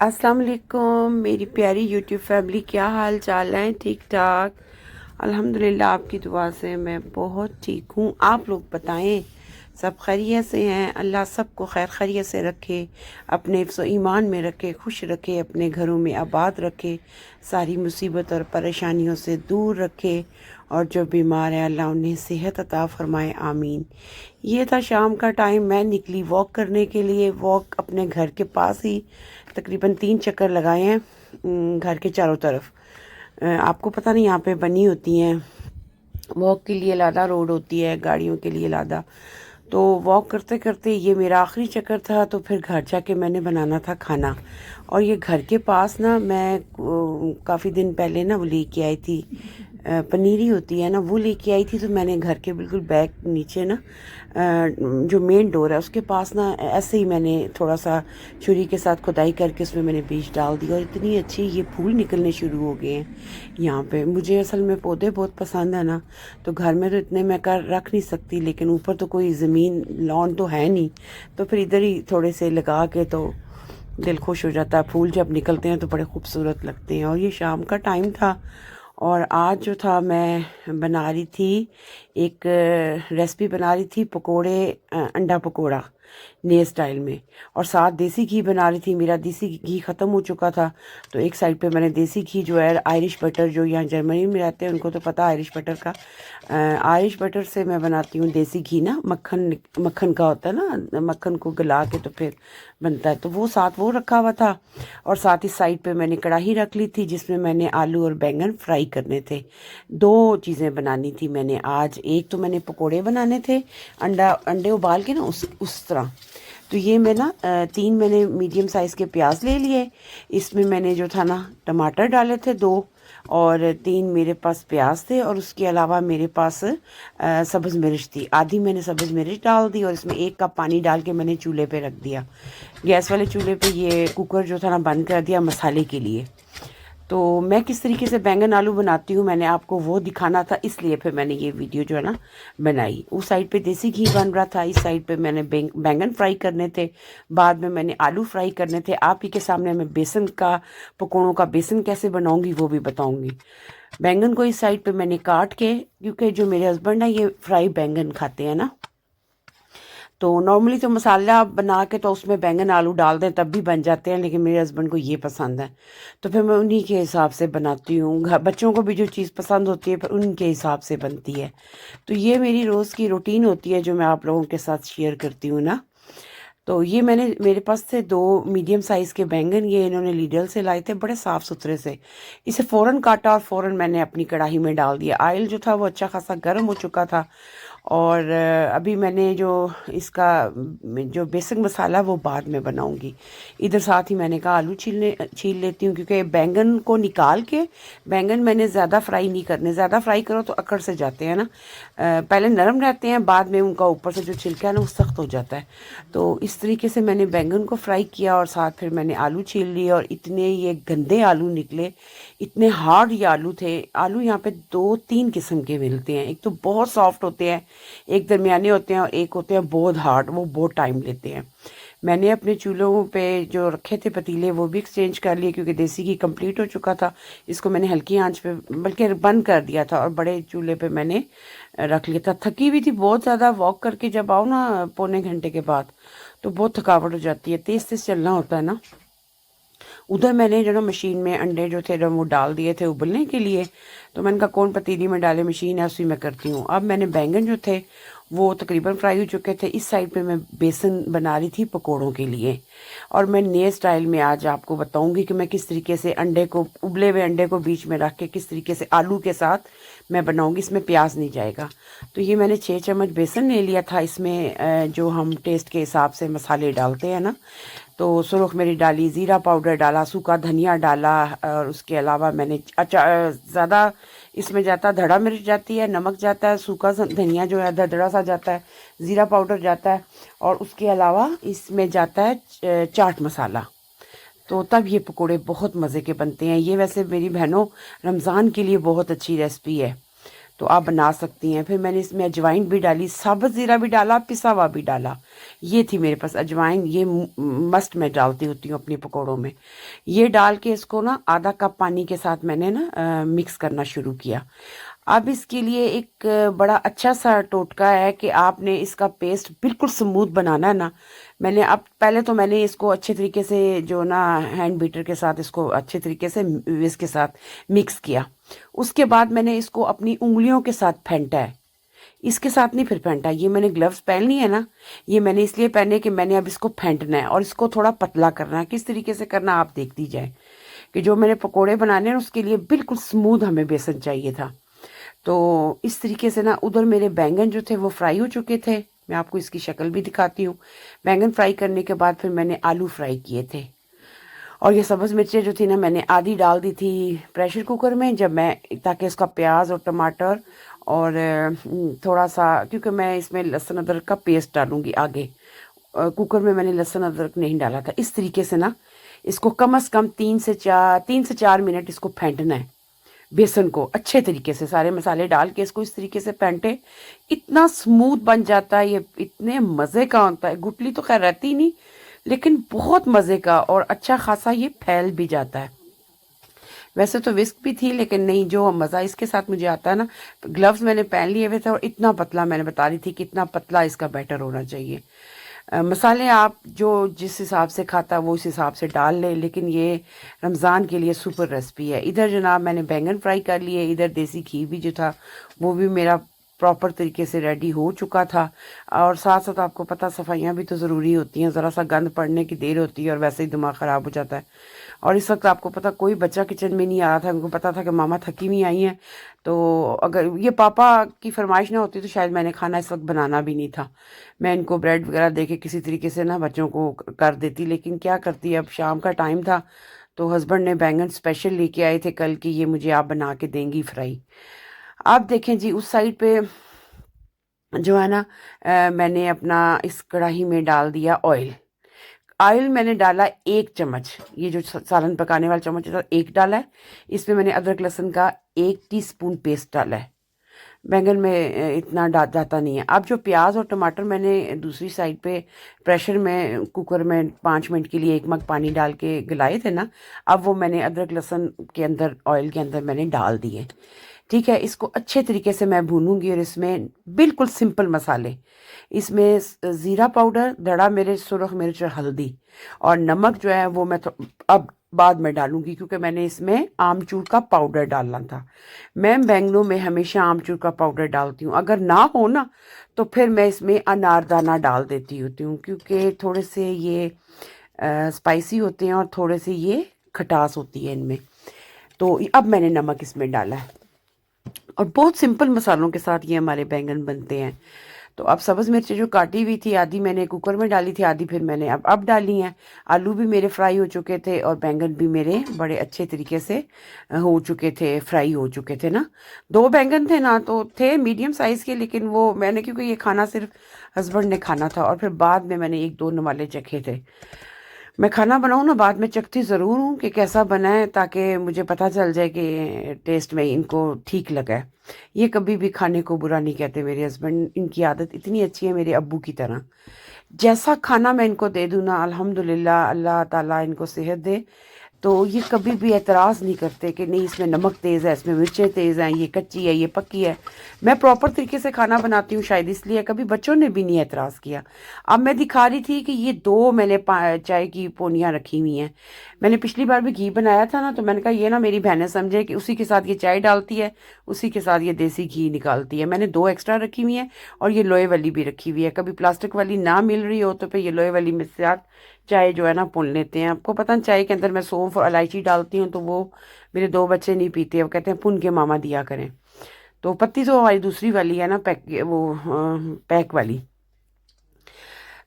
अस्सलाम वालेकुम मेरी प्यारी यूट्यूब फैमिली, क्या हाल चाल है? ठीक ठाक अल्हम्दुलिल्लाह। आपकी दुआ से मैं बहुत ठीक हूँ। आप लोग बताएं, सब खैरियत से हैं? अल्लाह सबको खैर खैरियत से रखे, अपने हिफ्ज़ ईमान में रखे, खुश रखे, अपने घरों में आबाद रखे, सारी मुसीबत और परेशानियों से दूर रखे, और जो बीमार है अल्लाह उन्हें सेहत अता फरमाए, आमीन। ये था शाम का टाइम, मैं निकली वॉक करने के लिए। वॉक अपने घर के पास ही तकरीबन 3 चक्कर लगाए हैं घर के चारों तरफ। आपको पता नहीं, यहाँ पे बनी होती हैं, वॉक के लिए लादा रोड होती है, गाड़ियों के लिए लादा। तो वॉक करते करते ये मेरा आखिरी चक्कर था, तो फिर घर जाके मैंने बनाना था खाना। और ये घर के पास ना, मैं काफ़ी दिन पहले ना वो लेके आई थी, पनीरी होती है ना, वो लेके आई थी। तो मैंने घर के बिल्कुल बैक नीचे ना, जो मेन डोर है उसके पास ना, ऐसे ही मैंने थोड़ा सा छुरी के साथ खुदाई करके उसमें मैंने बीज डाल दिया, और इतनी अच्छी ये फूल निकलने शुरू हो गए हैं यहाँ पे। मुझे असल में पौधे बहुत पसंद है ना, तो घर में तो इतने मैं कर रख नहीं सकती, लेकिन ऊपर तो कोई ज़मीन लॉन तो है नहीं, तो फिर इधर ही थोड़े से लगा के तो दिल खुश हो जाता है। फूल जब निकलते हैं तो बड़े खूबसूरत लगते हैं। और ये शाम का टाइम था, और आज जो था मैं बना रही थी, एक रेसिपी बना रही थी, पकोड़े, अंडा पकोड़ा नए स्टाइल में, और साथ देसी घी बना रही थी। मेरा देसी घी ख़त्म हो चुका था, तो एक साइड पे मैंने देसी घी जो है, आयरिश बटर, जो यहाँ जर्मनी में रहते हैं उनको तो पता है आयरिश बटर का। आयरिश बटर से मैं बनाती हूँ देसी घी ना, मक्खन मक्खन का होता है ना, मक्खन को गला के तो फिर बनता है, तो वो साथ वो रखा हुआ था। और साथ ही साइड पे मैंने कढ़ाई रख ली थी, जिसमें मैंने आलू और बैंगन फ्राई करने थे। दो चीज़ें बनानी थी मैंने आज। एक तो मैंने पकोड़े बनाने थे, अंडे उबाल के ना, उस तरह। तो ये मैं ना 3 मैंने मीडियम साइज़ के प्याज ले लिए। इसमें मैंने जो था ना, टमाटर डाले थे 2, और 3 मेरे पास प्याज थे, और उसके अलावा मेरे पास सब्ज़ मिर्च थी, आधी मैंने सब्ज़ मिर्च डाल दी। और इसमें 1 कप पानी डाल के मैंने चूल्हे पे रख दिया, गैस वाले चूल्हे पे। ये कुकर जो था ना, बंद कर दिया मसाले के लिए। तो मैं किस तरीके से बैंगन आलू बनाती हूँ, मैंने आपको वो दिखाना था, इसलिए फिर मैंने ये वीडियो जो है ना बनाई। उस साइड पे देसी घी बन रहा था, इस साइड पे मैंने बैंगन फ्राई करने थे, बाद में मैंने आलू फ्राई करने थे। आप ही के सामने मैं बेसन का, पकौड़ों का बेसन कैसे बनाऊंगी वो भी बताऊंगी। बैंगन को इस साइड पे मैंने काट के, क्योंकि जो मेरे हस्बैंड है ये फ्राई बैंगन खाते हैं ना, तो नॉर्मली तो मसाला बना के तो उसमें बैंगन आलू डाल दें तब भी बन जाते हैं, लेकिन मेरे हस्बैंड को ये पसंद है, तो फिर मैं उन्हीं के हिसाब से बनाती हूँ। बच्चों को भी जो चीज़ पसंद होती है फिर उनके हिसाब से बनती है। तो ये मेरी रोज़ की रूटीन होती है, जो मैं आप लोगों के साथ शेयर करती हूँ ना। तो ये मैंने, मेरे पास थे 2 मीडियम साइज़ के बैंगन, ये इन्होंने लीडल से लाए थे, बड़े साफ़ सुथरे से। इसे फ़ौरन काटा और फ़ौरन मैंने अपनी कढ़ाई में डाल दिया। ऑयल जो था वो अच्छा खासा गर्म हो चुका था, और अभी मैंने जो इसका जो बेसिक मसाला वो बाद में बनाऊंगी। इधर साथ ही मैंने कहा आलू छील लेती हूँ, क्योंकि बैंगन को निकाल के, बैंगन मैंने ज़्यादा फ्राई नहीं करने, ज़्यादा फ्राई करो तो अकड़ से जाते हैं ना, पहले नरम रहते हैं, बाद में उनका ऊपर से जो छिलका है ना वो सख्त हो जाता है। तो इस तरीके से मैंने बैंगन को फ्राई किया, और साथ फिर मैंने आलू छील लिए, और इतने ये गंदे आलू निकले, इतने हार्ड ये आलू थे। आलू यहाँ पे 2-3 किस्म के मिलते हैं, एक तो बहुत सॉफ्ट होते हैं, एक दरमियाने होते हैं, और एक होते हैं बहुत हार्ड, वो बहुत टाइम लेते हैं। मैंने अपने चूल्हों पे जो रखे थे पतीले वो भी एक्सचेंज कर लिए, क्योंकि देसी घी कंप्लीट हो चुका था। इसको मैंने हल्की आंच पे, बल्कि बंद कर दिया था, और बड़े चूल्हे पे मैंने रख लिया था। थकी हुई थी बहुत ज़्यादा, वॉक करके जब आओ ना पौने घंटे के बाद, तो बहुत थकावट हो जाती है, तेज़ तेज़ चलना होता है ना। उधर मैंने जो ना मशीन में अंडे जो थे ना वो डाल दिए थे उबलने के लिए, तो मैंने कहा कौन पतीली में डाले, मशीन है उसी में करती हूँ। अब मैंने बैंगन जो थे वो तकरीबन फ्राई हो चुके थे। इस साइड पे मैं बेसन बना रही थी पकोड़ों के लिए, और मैं नए स्टाइल में आज आपको बताऊंगी कि मैं किस तरीके से अंडे को, उबले हुए अंडे को बीच में रख के किस तरीके से आलू के साथ मैं बनाऊंगी। इसमें प्याज नहीं जाएगा। तो ये मैंने 6 चम्मच बेसन ले लिया था। इसमें जो हम टेस्ट के हिसाब से मसाले डालते हैं ना, तो सुरख मिर्च डाली, ज़ीरा पाउडर डाला, सूखा धनिया डाला, और उसके अलावा मैंने ज़्यादा इसमें जाता, धड़ा मिर्च जाती है, नमक जाता है, सूखा धनिया जो है दरदरा सा जाता है, ज़ीरा पाउडर जाता है, और उसके अलावा इसमें जाता है चाट मसाला। तो तब ये पकोड़े बहुत मज़े के बनते हैं। ये वैसे मेरी बहनों रमज़ान के लिए बहुत अच्छी रेसिपी है। तो आप बना सकती हैं। फिर मैंने इसमें अजवाइन भी डाली, साबुत ज़ीरा भी डाला, पिसा हुआ भी डाला। ये थी मेरे पास अजवाइन, ये मस्ट मैं डालती होती हूँ अपने पकौड़ों में। ये डाल के इसको ना आधा कप पानी के साथ मैंने ना मिक्स करना शुरू किया। अब इसके लिए एक बड़ा अच्छा सा टोटका है कि आपने इसका पेस्ट बिल्कुल स्मूथ बनाना है ना। मैंने अब पहले तो मैंने इसको अच्छे तरीके से जो ना हैंड बीटर के साथ इसको अच्छे तरीके से इसके साथ मिक्स किया। उसके बाद मैंने इसको अपनी उंगलियों के साथ फेंटा है, इसके साथ नहीं फिर फेंटा। ये मैंने ग्लव्स पहन लिए है ना, ये मैंने इसलिए पहने कि मैंने अब इसको फेंटना है और इसको थोड़ा पतला करना है। किस तरीके से करना आप देखती जाए कि जो मैंने पकोड़े बनाने हैं उसके लिए बिल्कुल स्मूथ हमें बेसन चाहिए था। तो इस तरीके से ना उधर मेरे बैंगन जो थे वो फ्राई हो चुके थे। मैं आपको इसकी शक्ल भी दिखाती हूँ। बैंगन फ्राई करने के बाद फिर मैंने आलू फ्राई किए थे। और ये सब्ज़ मिर्चें जो थी ना मैंने आधी डाल दी थी प्रेशर कुकर में, जब मैं ताकि इसका प्याज और टमाटर और थोड़ा सा, क्योंकि मैं इसमें लहसुन अदरक का पेस्ट डालूंगी आगे। कुकर में मैंने लहसुन अदरक नहीं डाला था। इस तरीके से ना इसको कम से कम 3 से 4 मिनट इसको फेंटना है। बेसन को अच्छे तरीके से सारे मसाले डाल के इसको इस तरीके से फेंटे, इतना स्मूथ बन जाता है ये, इतने मज़े का होता है। गुठली तो खैर रहती नहीं, लेकिन बहुत मज़े का और अच्छा खासा ये फैल भी जाता है। वैसे तो विस्क भी थी, लेकिन नहीं, जो मज़ा इसके साथ मुझे आता है ना। ग्लव्स मैंने पहन लिए हुए थे और इतना पतला, मैंने बता रही थी कि इतना पतला इसका बैटर होना चाहिए। मसाले आप जो जिस हिसाब से खाता वो उस हिसाब से डाल ले, लेकिन ये रमज़ान के लिए सुपर रेसिपी है। इधर जनाब मैंने बैंगन फ्राई कर लिए, इधर देसी घी भी जो था वो भी मेरा प्रॉपर तरीके से रेडी हो चुका था। और साथ साथ आपको पता सफाइयाँ भी तो ज़रूरी होती हैं, ज़रा सा गंद पड़ने की देर होती है और वैसे ही दिमाग ख़राब हो जाता है। और इस वक्त आपको पता कोई बच्चा किचन में नहीं आ रहा था, उनको पता था कि मामा थकी हुई आई हैं। तो अगर ये पापा की फरमाइश ना होती तो शायद मैंने खाना इस वक्त बनाना भी नहीं था। मैं इनको ब्रेड वगैरह दे के किसी तरीके से ना बच्चों को कर देती, लेकिन क्या करती, अब शाम का टाइम था तो हस्बैंड ने बैंगन स्पेशल लेके आए थे कल की, ये मुझे आप बना के देंगी फ्राई। आप देखें जी उस साइड पे जो है ना मैंने अपना इस कढ़ाई में डाल दिया ऑयल। ऑयल मैंने डाला 1 चम्मच, ये जो सालन पकाने वाला चम्मच था एक डाला है। इसमें मैंने अदरक लहसुन का 1 टीस्पून पेस्ट डाला है। बैंगन में इतना जाता नहीं है। अब जो प्याज और टमाटर मैंने दूसरी साइड पे प्रेशर में कुकर में 5 मिनट के लिए 1 मग पानी डाल के गलाए थे ना, अब वो मैंने अदरक लहसुन के अंदर ऑयल के अंदर मैंने डाल दिए। ठीक है, इसको अच्छे तरीके से मैं भूनूंगी और इसमें बिल्कुल सिंपल मसाले, इसमें ज़ीरा पाउडर, दड़ा मिर्च, सुरख मिर्च और हल्दी और नमक जो है वो मैं अब बाद में डालूंगी, क्योंकि मैंने इसमें आमचूर का पाउडर डालना था। मैं बैंगनों में हमेशा आमचूर का पाउडर डालती हूँ, अगर ना हो ना तो फिर मैं इसमें अनारदाना डाल देती होती हूँ, क्योंकि थोड़े से ये स्पाइसी होते हैं और थोड़े से ये खटास होती है इनमें। तो अब मैंने नमक इसमें डाला है और बहुत सिंपल मसालों के साथ ये हमारे बैंगन बनते हैं। तो अब सब्ज़ मिर्ची जो काटी हुई थी आधी मैंने कुकर में डाली थी, आधी फिर मैंने अब डाली हैं। आलू भी मेरे फ्राई हो चुके थे और बैंगन भी मेरे बड़े अच्छे तरीके से हो चुके थे, फ्राई हो चुके थे ना। 2 बैंगन थे ना, तो थे मीडियम साइज़ के, लेकिन वो मैंने, क्योंकि ये खाना सिर्फ हस्बैंड ने खाना था और फिर बाद में मैंने 1-2 नवाले चखे थे। मैं खाना बनाऊँ ना बाद में चखती ज़रूर हूँ कि कैसा बना है, ताकि मुझे पता चल जाए कि टेस्ट में इनको ठीक लगा है। ये कभी भी खाने को बुरा नहीं कहते मेरे हस्बैंड, इनकी आदत इतनी अच्छी है मेरे अब्बू की तरह। जैसा खाना मैं इनको दे दूँ ना, अल्हम्दुलिल्लाह, अल्लाह ताला इनको सेहत दे, तो ये कभी भी एतराज़ नहीं करते कि नहीं इसमें नमक तेज़ है, इसमें मिर्चें तेज़ हैं, ये कच्ची है, ये पक्की है। मैं प्रॉपर तरीके से खाना बनाती हूँ, शायद इसलिए कभी बच्चों ने भी नहीं एतराज़ किया। अब मैं दिखा रही थी कि ये 2 मैंने चाय की पोनियाँ रखी हुई हैं। मैंने पिछली बार भी घी बनाया था ना, तो मैंने कहा ये ना मेरी बहनें समझे कि उसी के साथ ये चाय डालती है, उसी के साथ ये देसी घी निकालती है। मैंने 2 एक्स्ट्रा रखी हुई हैं और ये लोहे वाली भी रखी हुई है। कभी प्लास्टिक वाली ना मिल रही हो तो फिर ये लोहे वाली में से चाय जो है ना पुन लेते हैं। आपको पता है चाय के अंदर मैं सौंफ और इलायची डालती हूँ, तो वो मेरे 2 बच्चे नहीं पीते, वो कहते हैं पुन के मामा दिया करें। तो पत्ती तो हमारी दूसरी वाली है ना, पैक वाली।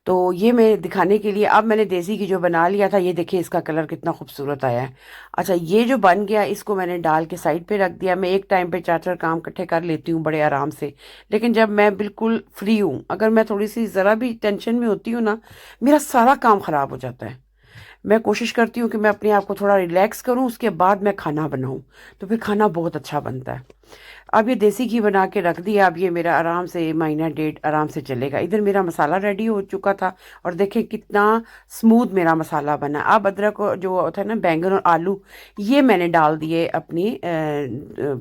तो ये मैं दिखाने के लिए अब मैंने देसी घी जो बना लिया था, ये देखिए इसका कलर कितना खूबसूरत आया है। अच्छा, ये जो बन गया इसको मैंने डाल के साइड पे रख दिया। मैं एक टाइम पे 4-4 काम इकट्ठे कर लेती हूँ बड़े आराम से, लेकिन जब मैं बिल्कुल फ्री हूँ, अगर मैं थोड़ी सी ज़रा भी टेंशन में होती हूँ ना, मेरा सारा काम ख़राब हो जाता है। मैं कोशिश करती हूँ कि मैं अपने आप को थोड़ा रिलैक्स करूँ, उसके बाद मैं खाना बनाऊँ, तो फिर खाना बहुत अच्छा बनता है। अब ये देसी घी बना के रख दिया। अब ये मेरा आराम से महीना डेढ़ आराम से चलेगा। इधर मेरा मसाला रेडी हो चुका था और देखें कितना स्मूथ मेरा मसाला बना। अब अदरक जो होता है ना, बैंगन और आलू, ये मैंने डाल दिए अपनी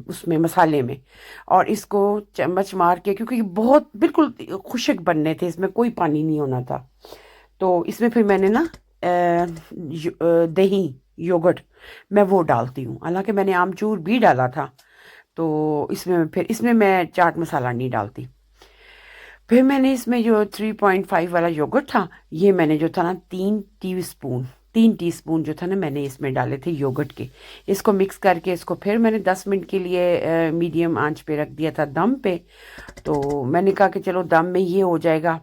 उसमें मसाले में, और इसको चम्मच मार के, क्योंकि ये बहुत बिल्कुल खुश्क बनने थे, इसमें कोई पानी नहीं होना था। तो इसमें फिर मैंने ना दही, योगर्ट, मैं वो डालती हूँ। हालांकि मैंने आमचूर भी डाला था, तो इसमें मैं चाट मसाला नहीं डालती। फिर मैंने इसमें जो 3.5 वाला योगर्ट था, ये मैंने जो था ना 3 टीस्पून जो था ना, मैंने इसमें डाले थे योगर्ट के। इसको मिक्स करके इसको फिर मैंने 10 मिनट के लिए मीडियम आंच पे रख दिया था, दम पे। तो मैंने कहा कि चलो दम में ये हो जाएगा,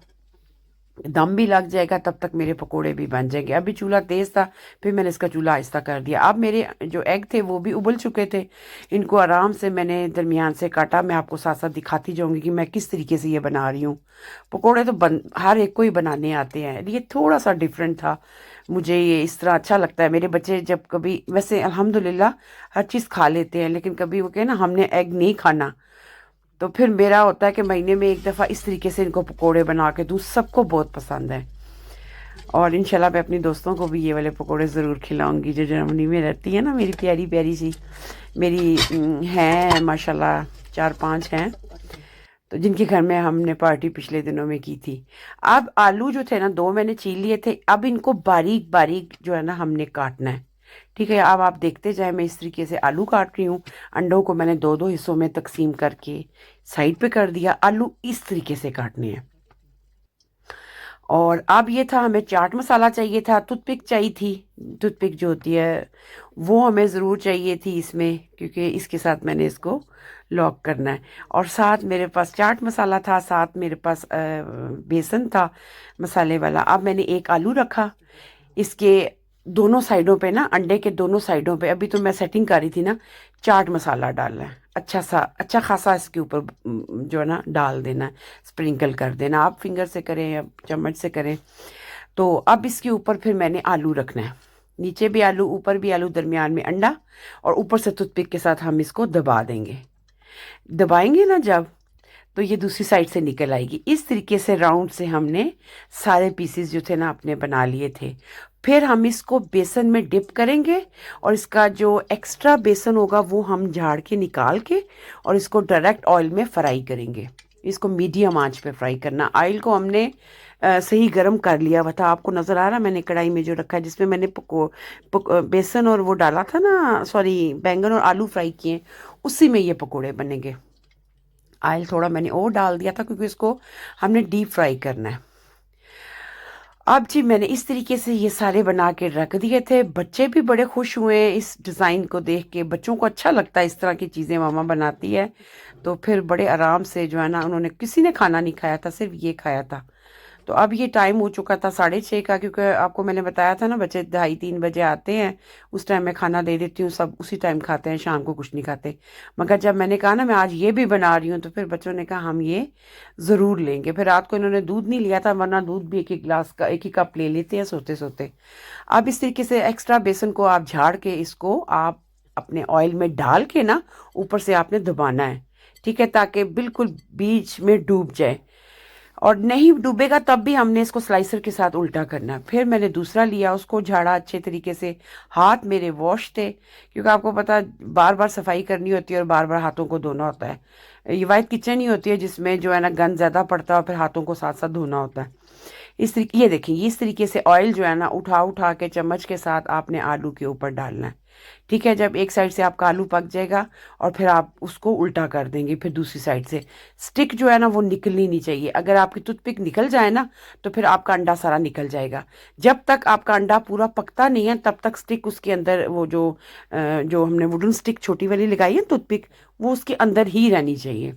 दम भी लग जाएगा, तब तक मेरे पकोड़े भी बन जाएंगे। अभी चूल्हा तेज़ था, फिर मैंने इसका चूल्हा आहिस्ता कर दिया। अब मेरे जो एग थे वो भी उबल चुके थे। इनको आराम से मैंने दरमियान से काटा। मैं आपको साथ साथ दिखाती जाऊंगी कि मैं किस तरीके से ये बना रही हूँ। पकोड़े तो हर एक को ही बनाने आते हैं, ये थोड़ा सा डिफरेंट था। मुझे ये इस तरह अच्छा लगता है। मेरे बच्चे जब कभी, वैसे अल्हम्दुलिल्लाह हर चीज़ खा लेते हैं, लेकिन कभी वो कहे ना हमने एग नहीं खाना, तो फिर मेरा होता है कि महीने में एक दफ़ा इस तरीके से इनको पकोड़े बना के दूँ। सबको बहुत पसंद है, और इंशाल्लाह मैं अपनी दोस्तों को भी ये वाले पकोड़े ज़रूर खिलाऊंगी जो जर्मनी में रहती है ना, मेरी प्यारी प्यारी सी मेरी हैं माशाल्लाह 4-5 हैं, तो जिनके घर में हमने पार्टी पिछले दिनों में की थी। अब आलू जो थे ना, 2 मैंने छील लिए थे। अब इनको बारीक बारीक जो है ना हमने काटना है। ठीक है, अब आप देखते जाए, मैं इस तरीके से आलू काट रही हूँ। अंडों को मैंने 2-2 हिस्सों में तकसीम करके साइड पे कर दिया। आलू इस तरीके से काटने हैं। और अब ये था, हमें चाट मसाला चाहिए था, टूथपिक चाहिए थी। टूथपिक जो होती है वो हमें ज़रूर चाहिए थी इसमें, क्योंकि इसके साथ मैंने इसको लॉक करना है। और साथ मेरे पास चाट मसाला था, साथ मेरे पास बेसन था मसाले वाला। अब मैंने एक आलू रखा, इसके दोनों साइडों पे ना, अंडे के दोनों साइडों पे, अभी तो मैं सेटिंग कर रही थी ना, चाट मसाला डालना है। अच्छा खासा इसके ऊपर जो है ना डाल देना है, स्प्रिंकल कर देना। आप फिंगर से करें या चम्मच से करें। तो अब इसके ऊपर फिर मैंने आलू रखना है, नीचे भी आलू, ऊपर भी आलू, दरमियान में अंडा, और ऊपर से टूथपिक के साथ हम इसको दबा देंगे। दबाएंगे ना जब, तो ये दूसरी साइड से निकल आएगी। इस तरीके से राउंड से हमने सारे पीसेस जो थे ना अपने बना लिए थे। फिर हम इसको बेसन में डिप करेंगे, और इसका जो एक्स्ट्रा बेसन होगा वो हम झाड़ के निकाल के, और इसको डायरेक्ट ऑयल में फ्राई करेंगे। इसको मीडियम आंच पे फ्राई करना। ऑयल को हमने सही गर्म कर लिया हुआ था। आपको नज़र आ रहा, मैंने कढ़ाई में जो रखा है, जिसमें मैंने बेसन और वो डाला था ना, सॉरी, बैंगन और आलू फ्राई किए, उसी में ये पकोड़े बनेंगे। ऑयल थोड़ा मैंने और डाल दिया था, क्योंकि इसको हमने डीप फ्राई करना है। अब जी मैंने इस तरीके से ये सारे बना के रख दिए थे। बच्चे भी बड़े खुश हुए इस डिज़ाइन को देख के। बच्चों को अच्छा लगता है इस तरह की चीज़ें मामा बनाती है, तो फिर बड़े आराम से जो है ना, उन्होंने, किसी ने खाना नहीं खाया था, सिर्फ ये खाया था। तो अब ये टाइम हो चुका था 6:30 का, क्योंकि आपको मैंने बताया था ना बच्चे 2:30-3 बजे आते हैं, उस टाइम मैं खाना दे देती हूँ, सब उसी टाइम खाते हैं, शाम को कुछ नहीं खाते। मगर जब मैंने कहा ना मैं आज ये भी बना रही हूँ, तो फिर बच्चों ने कहा हम ये ज़रूर लेंगे। फिर रात को इन्होंने दूध नहीं लिया था, वरना दूध भी एक एक गिलास का, एक ही कप ले लेते हैं सोते सोते। अब इस तरीके से एक्स्ट्रा बेसन को आप झाड़ के, इसको आप अपने ऑयल में डाल के ना ऊपर से आपने दबाना है। ठीक है, ताकि बिल्कुल बीच में डूब जाए, और नहीं डूबेगा तब भी हमने इसको स्लाइसर के साथ उल्टा करना है। फिर मैंने दूसरा लिया, उसको झाड़ा अच्छे तरीके से। हाथ मेरे वॉश थे, क्योंकि आपको पता बार बार सफाई करनी होती है और बार बार हाथों को धोना होता है। ये वाइट किचन ही होती है जिसमें जो है ना गंद ज़्यादा पड़ता है, और फिर हाथों को साथ साथ धोना होता है। इस तरीके, ये देखिए, इस तरीके से ऑयल जो है ना उठा उठा के चम्मच के साथ आपने आलू के ऊपर डालना है। ठीक है, जब एक साइड से आपका आलू पक जाएगा, और फिर आप उसको उल्टा कर देंगे, फिर दूसरी साइड से। स्टिक जो है ना वो निकलनी नहीं चाहिए। अगर आपकी टूथपिक निकल जाए ना, तो फिर आपका अंडा सारा निकल जाएगा। जब तक आपका अंडा पूरा पकता नहीं है, तब तक स्टिक उसके अंदर, वो जो हमने वुडन स्टिक छोटी वाली लगाई है टूथपिक, वो उसके अंदर ही रहनी चाहिए।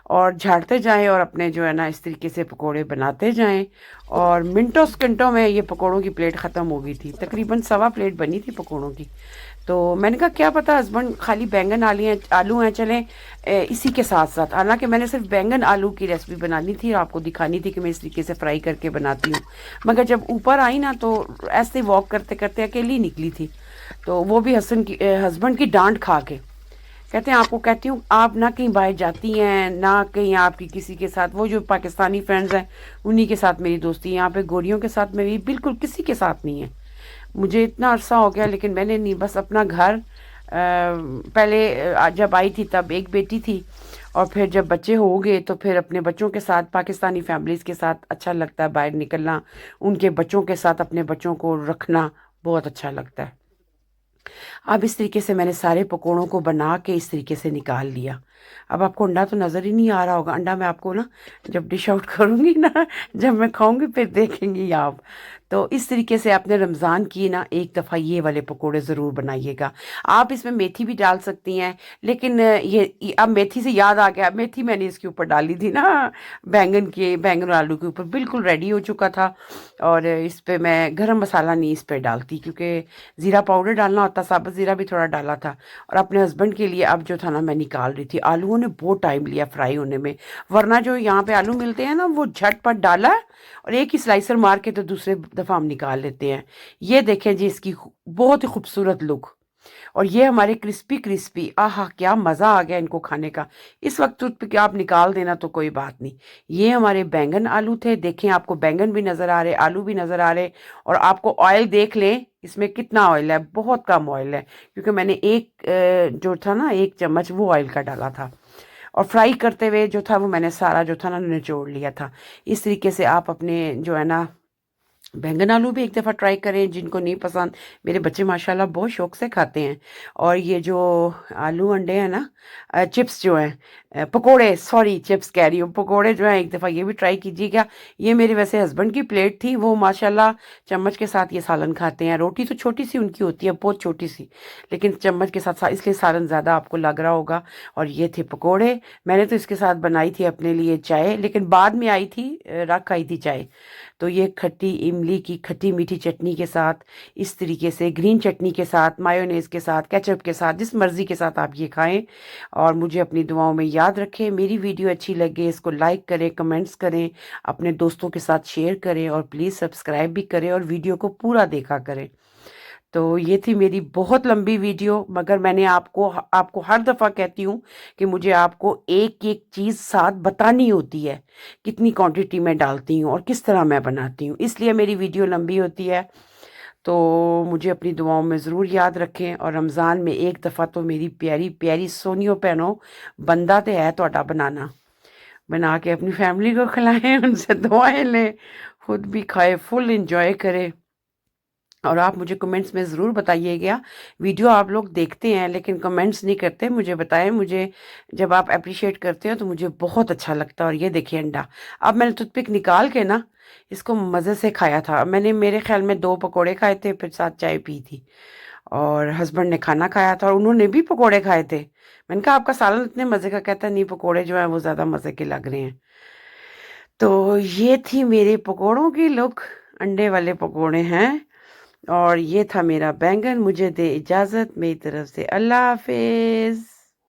और झाड़ते जाएं और अपने जो है ना इस तरीके से पकोड़े बनाते जाएं। और मिनटों सेकंडों में ये पकोड़ों की प्लेट ख़त्म हो गई थी, तकरीबन 1.25 प्लेट बनी थी पकोड़ों की। तो मैंने कहा क्या पता हस्बैंड खाली बैंगन आलू हैं चलें इसी के साथ साथ। हालांकि मैंने सिर्फ बैंगन आलू की रेसिपी बनानी थी और आपको दिखानी थी कि मैं इस तरीके से फ्राई करके बनाती हूँ। मगर जब ऊपर आई ना तो ऐसे वॉक करते करते अकेली निकली थी। तो वो भी हस्बैंड की डांट खा के कहते हैं, आपको कहती हूँ आप ना कहीं बाहर जाती हैं ना कहीं आपकी किसी के साथ, वो जो पाकिस्तानी फ्रेंड्स हैं उन्हीं के साथ मेरी दोस्ती है, यहाँ पे गोरियों के साथ मेरी बिल्कुल किसी के साथ नहीं है। मुझे इतना अरसा हो गया लेकिन मैंने नहीं, बस अपना घर पहले जब आई थी तब एक बेटी थी और फिर जब बच्चे हो गए तो फिर अपने बच्चों के साथ पाकिस्तानी फैमिलीज़ के साथ अच्छा लगता है बाहर निकलना, उनके बच्चों के साथ अपने बच्चों को रखना बहुत अच्छा लगता है। अब इस तरीके से मैंने सारे पकोड़ों को बना के इस तरीके से निकाल लिया। अब आपको अंडा तो नज़र ही नहीं आ रहा होगा, अंडा मैं आपको ना जब डिश आउट करूँगी ना, जब मैं खाऊंगी फिर देखेंगी आप। तो इस तरीके से आपने रमज़ान की ना एक दफ़ा ये वाले पकोड़े ज़रूर बनाइएगा। आप इसमें मेथी भी डाल सकती हैं, लेकिन ये अब मेथी से याद आ गया, मेथी मैंने इसके ऊपर डाली थी ना बैंगन और आलू के ऊपर, बिल्कुल रेडी हो चुका था। और इस पे मैं गरम मसाला नहीं इस पे डालती क्योंकि ज़ीरा पाउडर डालना होता, साबुत ज़ीरा भी थोड़ा डाला था। और अपने हस्बैंड के लिए अब जो था ना मैं निकाल रही थी। आलूओं ने बहुत टाइम लिया फ्राई होने में, वरना जो यहाँ पे आलू मिलते हैं ना वो झटपट डाला और एक ही स्लाइसर मार के तो दूसरे दफ़ा हम निकाल लेते हैं। ये देखें जी इसकी बहुत ही खूबसूरत लुक। और ये हमारे क्रिस्पी क्रिस्पी, आहा क्या मज़ा आ गया इनको खाने का। इस वक्त टूथपिक आप निकाल देना तो कोई बात नहीं। ये हमारे बैंगन आलू थे, देखें आपको बैंगन भी नज़र आ रहे, आलू भी नज़र आ रहे। और आपको ऑयल देख लें इसमें कितना ऑयल है, बहुत कम ऑयल है क्योंकि मैंने जो था ना 1 चम्मच वो ऑयल का डाला था। और फ्राई करते हुए जो था वो मैंने सारा जो था ना निचोड़ लिया था। इस तरीके से आप अपने जो है ना बैंगन आलू भी एक दफ़ा ट्राई करें, जिनको नहीं पसंद। मेरे बच्चे माशाल्लाह बहुत शौक से खाते हैं। और ये जो आलू अंडे हैं ना, चिप्स जो हैं, पकोड़े, सॉरी चिप्स कह रही हूँ, पकोड़े जो हैं एक दफ़ा ये भी ट्राई कीजिएगा। ये मेरे वैसे हस्बैंड की प्लेट थी, वो माशाल्लाह चम्मच के साथ ये सालन खाते हैं। रोटी तो छोटी सी उनकी होती है, बहुत छोटी सी, लेकिन चम्मच के साथ इसलिए सालन ज़्यादा आपको लग रहा होगा। और ये थे पकोड़े। मैंने तो इसके साथ बनाई थी अपने लिए चाय, लेकिन बाद में आई थी रख आई थी चाय। तो ये खट्टी इमली की खट्टी मीठी चटनी के साथ, इस तरीके से ग्रीन चटनी के साथ, मायोनेज़ के साथ, केचप के साथ, जिस मर्ज़ी के साथ आप ये खाएं। और मुझे अपनी दुआओं में याद रखें। मेरी वीडियो अच्छी लगे इसको लाइक करें, कमेंट्स करें, अपने दोस्तों के साथ शेयर करें और प्लीज़ सब्सक्राइब भी करें और वीडियो को पूरा देखा करें। तो ये थी मेरी बहुत लंबी वीडियो, मगर मैंने आपको आपको हर दफ़ा कहती हूँ कि मुझे आपको एक एक चीज़ साथ बतानी होती है, कितनी क्वांटिटी में डालती हूँ और किस तरह मैं बनाती हूँ, इसलिए मेरी वीडियो लंबी होती है। तो मुझे अपनी दुआओं में ज़रूर याद रखें। और रमज़ान में एक दफ़ा तो मेरी प्यारी प्यारी सोनियो भैनों, बनदा तो है ਤੁਹਾਡਾ बनाना, बना के अपनी फैमिली को खिलाएं, उनसे दुआएं लें, खुद भी खाए, फुल इंजॉय करें। और आप मुझे कमेंट्स में ज़रूर बताइएगा। वीडियो आप लोग देखते हैं लेकिन कमेंट्स नहीं करते, मुझे बताएं। मुझे जब आप अप्रिशिएट करते हो तो मुझे बहुत अच्छा लगता है। और ये देखिए अंडा, अब मैंने टूथपिक निकाल के ना इसको मज़े से खाया था। मैंने मेरे ख्याल में 2 पकोड़े खाए थे, फिर साथ चाय पी थी। और हस्बैंड ने खाना खाया था और उन्होंने भी पकोड़े खाए थे। मैंने कहा आपका सालन इतने मज़े का, कहता नहीं पकोड़े जो हैं वो ज़्यादा मज़े के लग रहे हैं। तो ये थी मेरे पकोड़ों की लुक, अंडे वाले पकोड़े हैं। और ये था मेरा बैंगन। मुझे दे इजाज़त, मेरी तरफ से अल्लाह हाफिज़।